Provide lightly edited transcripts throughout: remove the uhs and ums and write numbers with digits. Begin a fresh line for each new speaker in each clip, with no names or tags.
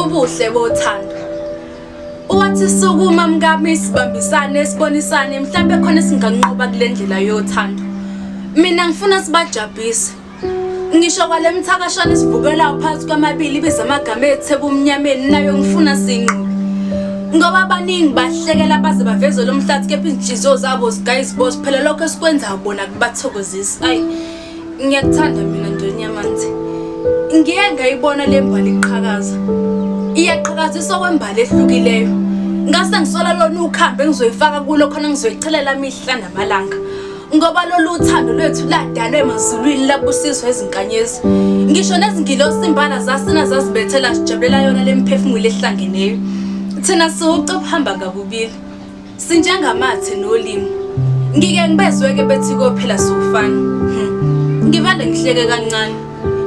Ubuhle Bothando. Wathi sukuma mkami sibambisane sibonisane mhlambe khona singanqoba kule ndlela yothando. Mina ngifuna sibajabhise. Ngisho kwale mthakashana sivukela phansi kwamabili beza amagama ethe ebumnyameni nayo ngifuna sinqobe. Ngoba abaningi bahlekela baze baveze lo mhlathi kepha inhliziyo zabo guys boss phela lokho esikwenza ubona kubathokozisa. Ayi ngiyakuthanda mina Ndonyamanzi. Ngiye ngayibona le mbali iqhakaza. Iyaqhakazisa kwembali ehlukileyo. Ngase ngisola lona ukhambe ngizoyifaka kulo khona ngizoyichelela imihla namalanga. Ngoba lolu uthando lwethu ladalwe emazulwini labusiswa ezinkanyezi. Ngisho nezingilosi imbala zasina zazibethela sijabulela yona lemphefumulo ehlangeneyo. Thina siwucopha kabubili. Sinjengamathe nolimi. Ngike ngibezweke bethi kophela sofana. Ngivale ngihleke kancane.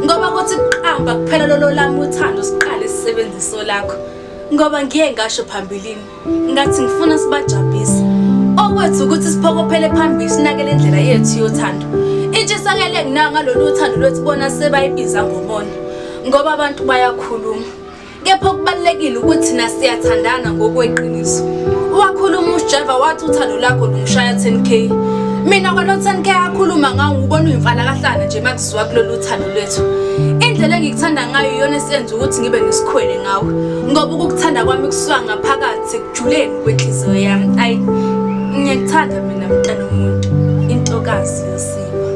Ngoba kuthi qamba kuphela lolo lami uthando siqale sisebenziso lakho. Ngoba ngiye ngasho phambilini ngathi ngifuna sibajabhise. Okwethu ukuthi siphokophele phambili sinakele indlela yethu yothando. Intshisakele nginanga lolu uthando lwethu bona sebayibiza ngomona. Ngoba abantu bayakhuluma. Kepha kubalekile ukuthi na siyathandana ngokweqiniso. Wakhuluma uSjava wathi uthando lakho lungishaya 10k. Mina kwalo 10k akhuluma ngawo ngibona uyimfala kahlana nje makuziwa kulolu uthando lwethu. Indlela engikuthanda ngayo iyona esenza ukuthi ngibe nesikhwele ngawe. Ngoba ukukuthanda kwami kusuka ngaphakathi ekujuleni kwenhliziyo yami. Ayi ngiyekuthanda mina mntana umuntu intokazi yosiba.